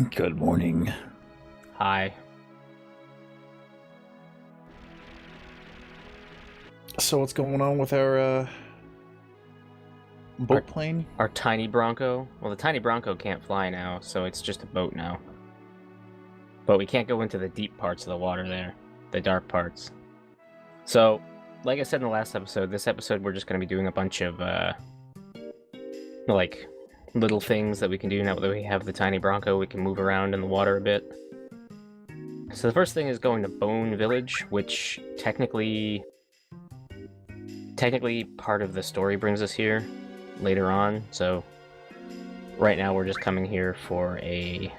Good morning. Hi. So what's going on with our boat plane? Our tiny Bronco. Well, the tiny Bronco can't fly now, so it's just a boat now. But we can't go into the deep parts of the water there, the dark parts. So, like I said in the last episode, this episode we're just going to be doing a bunch of, like, little things that we can do now that we have the tiny Bronco. We can move around in the water a bit. So the first thing is going to Bone Village, which technically part of the story brings us here later on. So right now we're just coming here for a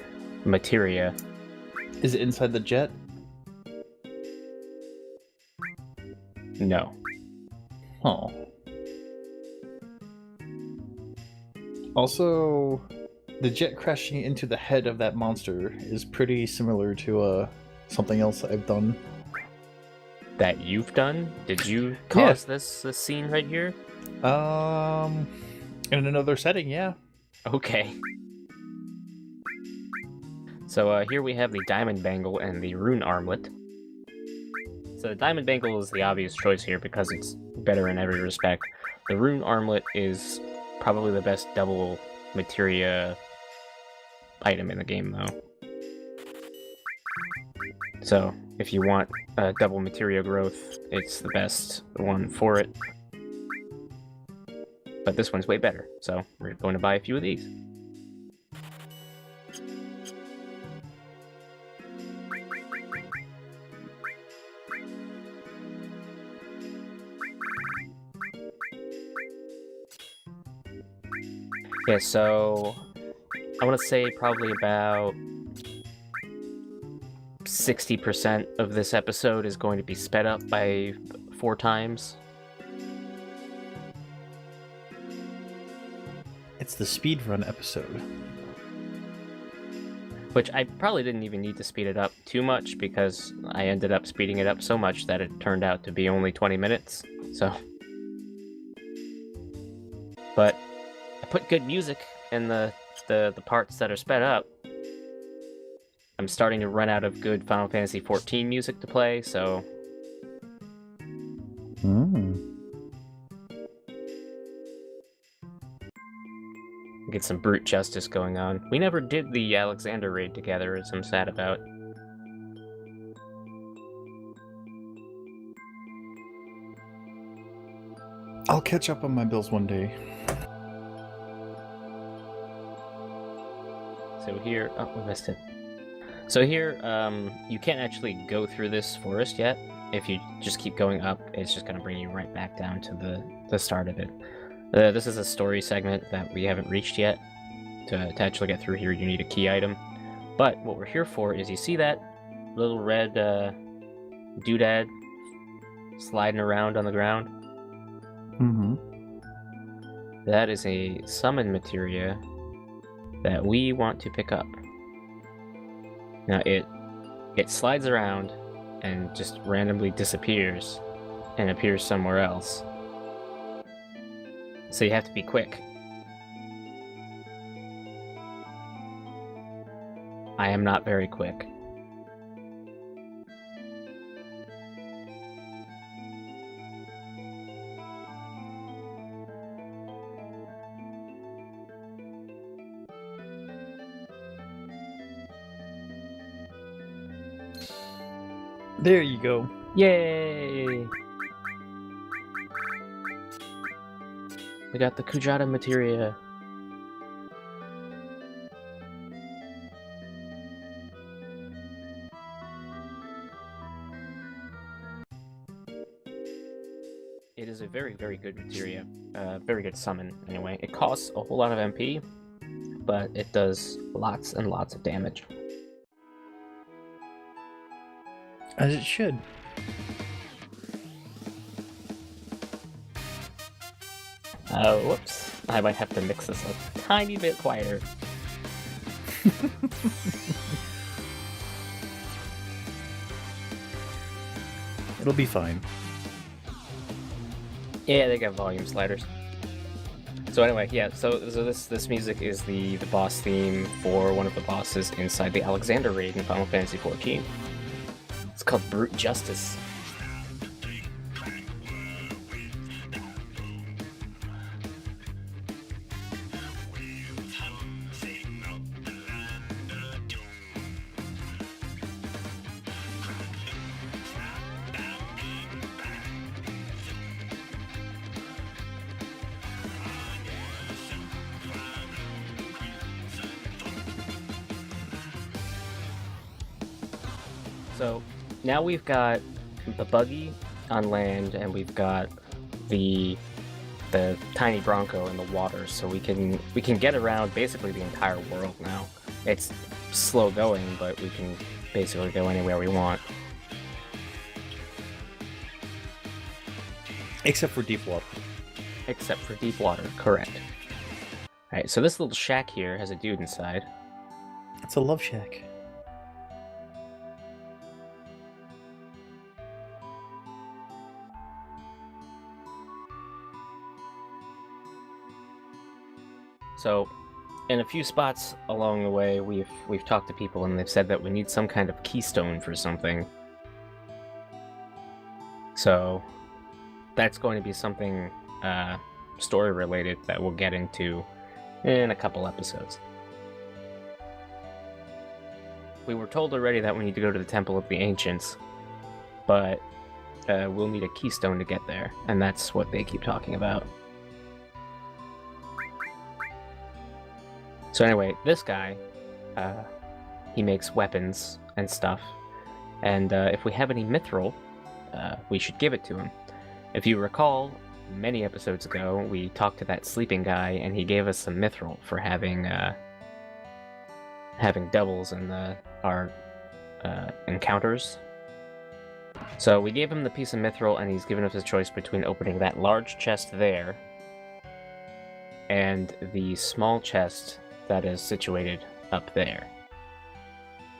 materia. Is it inside the jet? No. Oh. Also, the jet crashing into the head of that monster is pretty similar to something else I've done. That you've done? Did you cause this scene right here? In another setting, yeah. Okay. So here we have the Diamond Bangle and the Rune Armlet. So the Diamond Bangle is the obvious choice here because it's better in every respect. The Rune Armlet is probably the best double materia item in the game, though. So if you want double materia growth, it's the best one for it. But this one's way better, so we're going to buy a few of these. Yeah, so I want to say probably about 60% of this episode is going to be sped up by 4 times. It's the speedrun episode. Which I probably didn't even need to speed it up too much because I ended up speeding it up so much that it turned out to be only 20 minutes, so... But I put good music in the parts that are sped up. I'm starting to run out of good Final Fantasy XIV music to play, so... Get some brute justice going on. We never did the Alexander raid together, as I'm sad about. I'll catch up on my bills one day. So here... Oh, we missed it. So here, you can't actually go through this forest yet. If you just keep going up, it's just going to bring you right back down to the start of it. This is a story segment that we haven't reached yet. To actually get through here, you need a key item. But what we're here for is, you see that little red doodad sliding around on the ground? Mm-hmm. That is a summon materia that we want to pick up. Now it slides around and just randomly disappears and appears somewhere else. So you have to be quick. I am not very quick. There you go. Yay! We got the Kujata materia. It is a very, very good materia. Very good summon, anyway. It costs a whole lot of MP, but it does lots and lots of damage. As it should. Whoops. I might have to mix this a tiny bit quieter. It'll be fine. Yeah, they got volume sliders. So anyway, yeah. So this music is the boss theme for one of the bosses inside the Alexander raid in Final Fantasy XIV. It's called Brute Justice. So now we've got the buggy on land, and we've got the tiny Bronco in the water, so we can get around basically the entire world now. It's slow going, but we can basically go anywhere we want. Except for deep water. Except for deep water, correct. Alright, so this little shack here has a dude inside. It's a love shack. So, in a few spots along the way, we've talked to people, and they've said that we need some kind of keystone for something. So, that's going to be something story related that we'll get into in a couple episodes. We were told already that we need to go to the Temple of the Ancients, but we'll need a keystone to get there, and that's what they keep talking about. So anyway, this guy, he makes weapons and stuff, and if we have any mithril, we should give it to him. If you recall, many episodes ago, we talked to that sleeping guy, and he gave us some mithril for having doubles in our encounters. So we gave him the piece of mithril, and he's given us a choice between opening that large chest there and the small chest that is situated up there.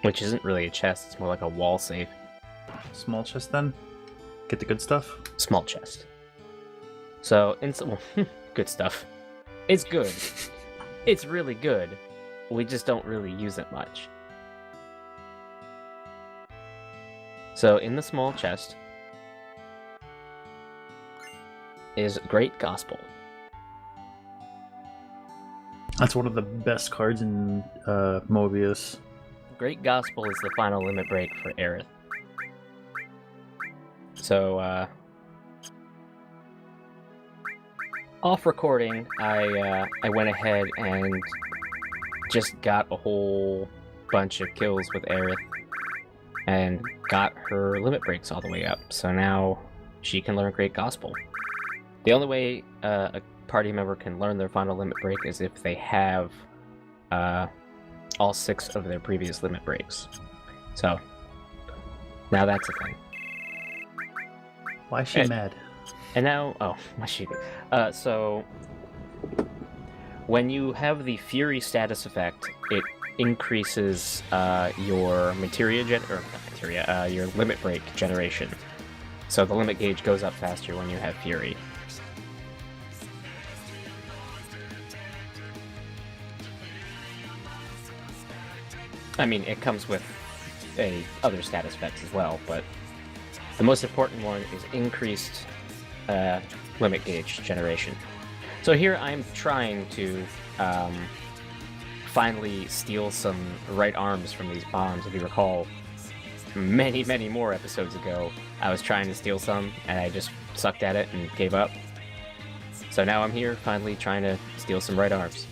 Which isn't really a chest, it's more like a wall safe. Small chest then? Get the good stuff? Small chest. So, good stuff. It's good. It's really good. We just don't really use it much. So, in the small chest is Great Gospel. That's one of the best cards in Mobius. Great Gospel is the final limit break for Aerith. So, off recording, I went ahead and just got a whole bunch of kills with Aerith and got her limit breaks all the way up. So now she can learn Great Gospel. The only way a party member can learn their final limit break is if they have all 6 of their previous limit breaks. So now that's a thing. Why is she mad? And now, why is she? So when you have the Fury status effect, it increases your your limit break generation. So the limit gauge goes up faster when you have Fury. I mean, it comes with other status effects as well, but the most important one is increased limit gauge generation. So here I'm trying to finally steal some right arms from these bombs. If you recall, many, many more episodes ago, I was trying to steal some, and I just sucked at it and gave up. So now I'm here, finally trying to steal some right arms.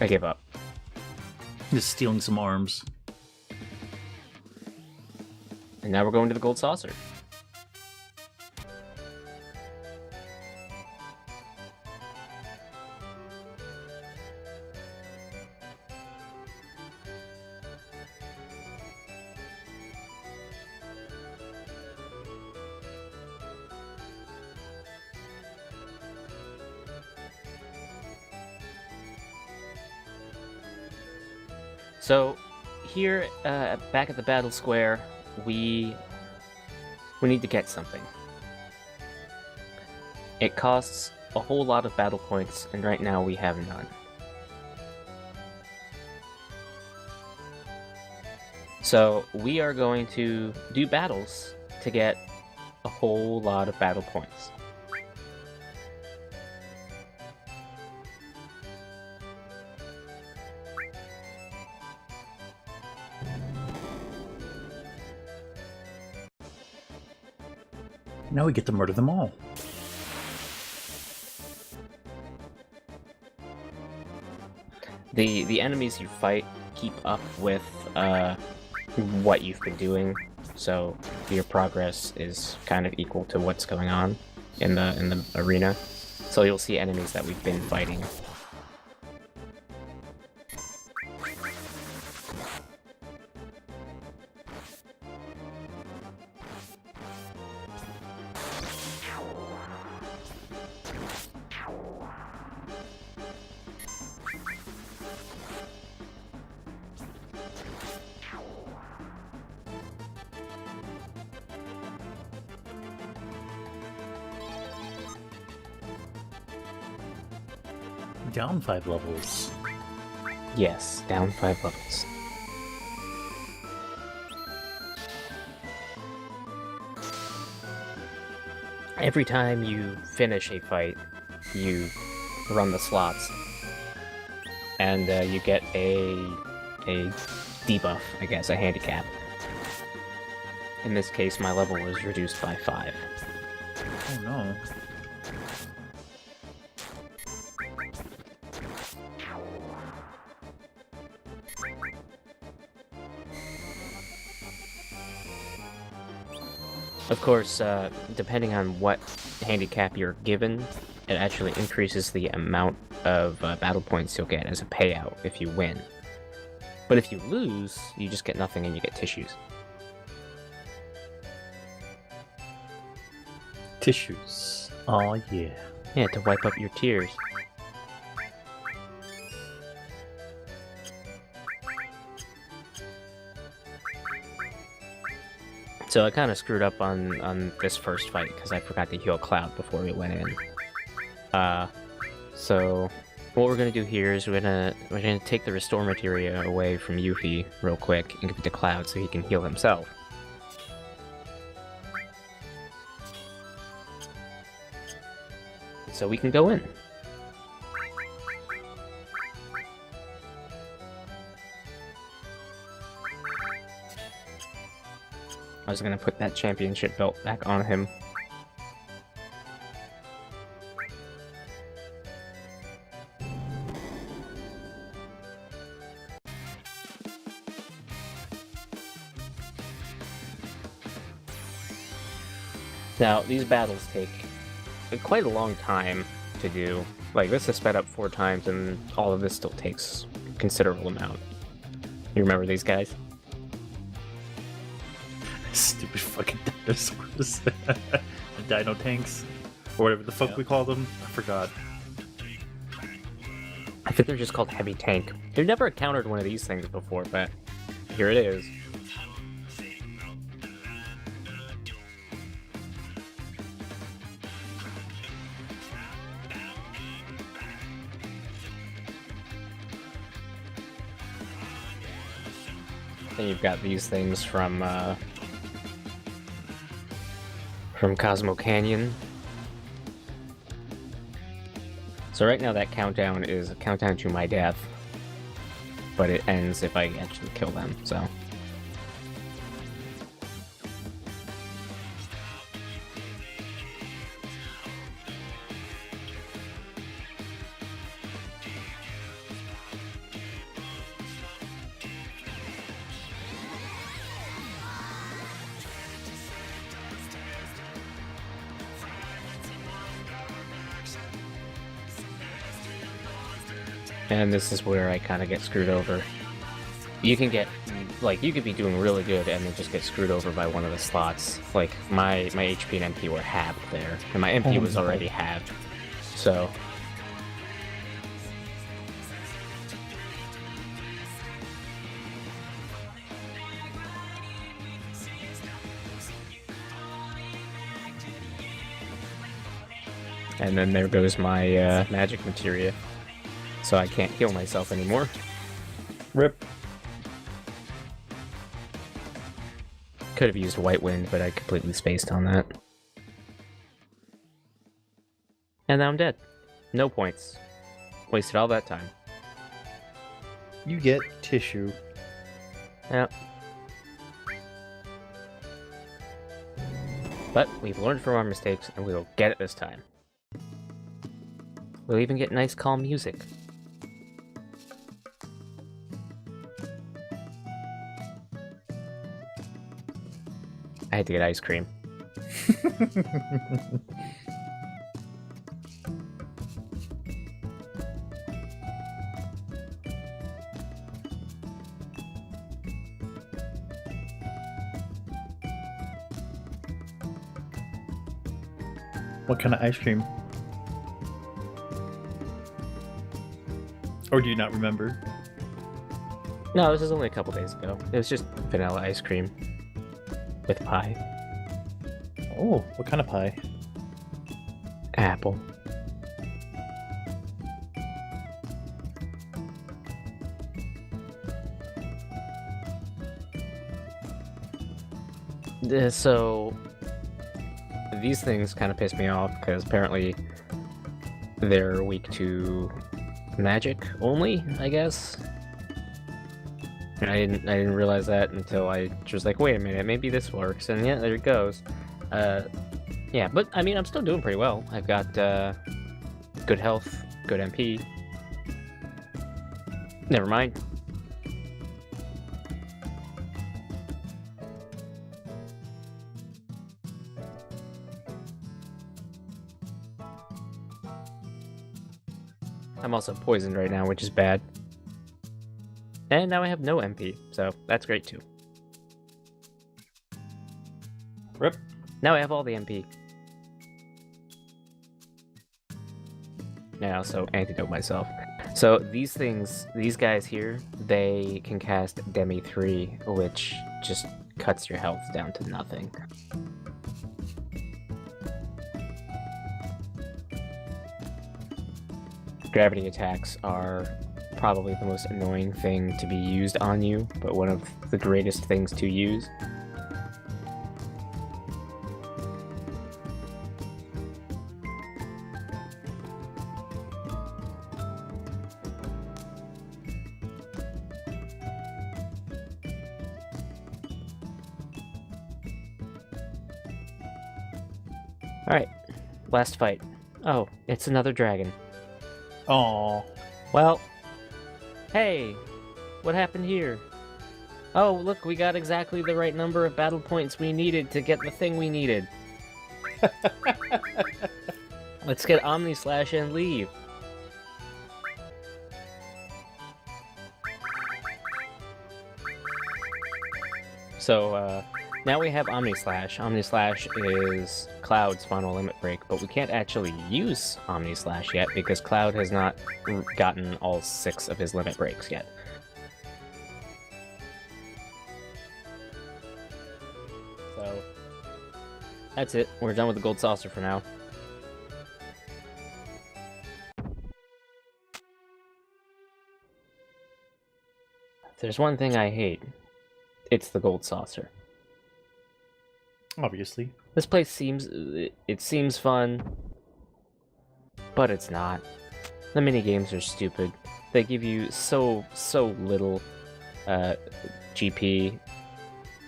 I gave up. Just stealing some arms. And now we're going to the Gold Saucer. So, here, back at the battle square, we need to get something. It costs a whole lot of battle points, and right now we have none. So we are going to do battles to get a whole lot of battle points. Now we get to murder them all. The enemies you fight keep up with what you've been doing, so your progress is kind of equal to what's going on in the arena. So you'll see enemies that we've been fighting. Down 5 levels. Yes, down 5 levels. Every time you finish a fight, you run the slots, and you get a debuff, I guess, a handicap. In this case, my level was reduced by 5. Oh no. Of course, depending on what handicap you're given, it actually increases the amount of battle points you'll get as a payout if you win. But if you lose, you just get nothing and you get tissues. Tissues. Oh yeah. Yeah, to wipe up your tears. So I kind of screwed up on this first fight because I forgot to heal Cloud before we went in. So what we're gonna do here is we're gonna take the restore materia away from Yuffie real quick and give it to Cloud so he can heal himself. So we can go in. I was gonna put that championship belt back on him. Now, these battles take quite a long time to do. Like, this is sped up 4 times, and all of this still takes a considerable amount. You remember these guys? Stupid fucking dinosaurs. The dino tanks. Or whatever the fuck we call them. I forgot. I think they're just called heavy tank. We've never encountered one of these things before, but here it is. Then you've got these things from Cosmo Canyon. So right now that countdown is a countdown to my death, but it ends if I actually kill them, so. And this is where I kind of get screwed over. You can get, like, you could be doing really good and then just get screwed over by one of the slots. Like, my HP and MP were halved there, and my MP was already halved, so. And then there goes my magic materia. So I can't heal myself anymore. Rip. Could have used White Wind, but I completely spaced on that. And now I'm dead. No points. Wasted all that time. You get tissue. Yep. But we've learned from our mistakes, and we will get it this time. We'll even get nice calm music. I had to get ice cream. What kind of ice cream? Or do you not remember? No, this was only a couple days ago. It was just vanilla ice cream. With pie. Oh, what kind of pie? Apple. So these things kind of piss me off because apparently they're weak to magic only, I guess. And I didn't realize that until I was like, wait a minute, maybe this works, and yeah, there it goes. Yeah, but I mean, I'm still doing pretty well. I've got good health, good MP. Never mind. I'm also poisoned right now, which is bad. And now I have no MP, so that's great too. Rip. Now I have all the MP. Now I also antidote myself. So these things, these guys here, they can cast Demi 3, which just cuts your health down to nothing. Gravity attacks are probably the most annoying thing to be used on you, but one of the greatest things to use. Alright, last fight. Oh, it's another dragon. Aww. Well, hey, what happened here? Oh, look, we got exactly the right number of battle points we needed to get the thing we needed. Let's get Omni Slash and leave. So, now we have Omni Slash. Omni Slash is Cloud's final limit break, but we can't actually use Omni Slash yet because Cloud has not gotten all 6 of his limit breaks yet. So, that's it. We're done with the Gold Saucer for now. If there's one thing I hate, it's the Gold Saucer. Obviously. This place seems fun, but it's not. The minigames are stupid. They give you so little GP,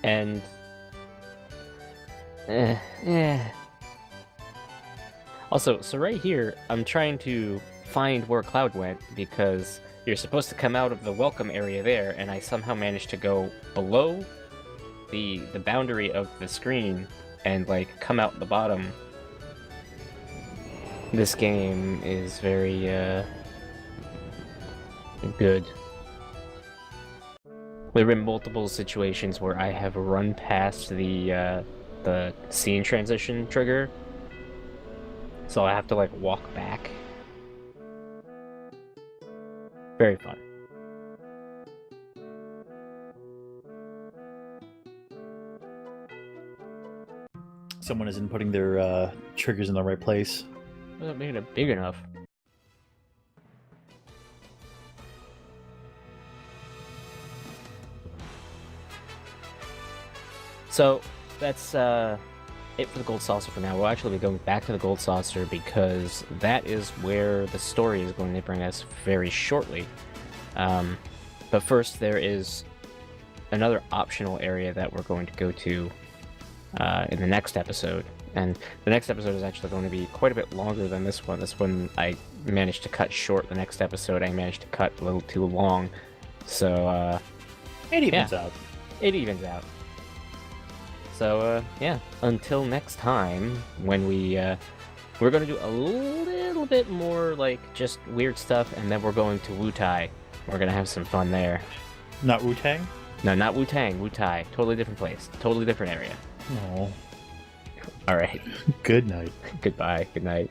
and Also, so right here, I'm trying to find where Cloud went because you're supposed to come out of the welcome area there, and I somehow managed to go below the boundary of the screen and like come out the bottom. This game is very good. There have been multiple situations where I have run past the scene transition trigger, so I have to like walk back. Very fun. Someone isn't putting their triggers in the right place. Wasn't making it big enough. So that's it for the gold saucer for now. We'll actually be going back to the gold saucer because that is where the story is going to bring us very shortly. But first, there is another optional area that we're going to go to in the next episode. And the next episode is actually going to be quite a bit longer than this one. This one I managed to cut short. The next episode I managed to cut a little too long. So, It evens out. It evens out. So, yeah, until next time, when we're going to do a little bit more, like, just weird stuff, and then we're going to Wu-Tai. We're going to have some fun there. Not Wu-Tang? No, not Wu-Tang, Wu-Tai. Totally different place. Totally different area. Oh. All right. Good night. Goodbye. Good night.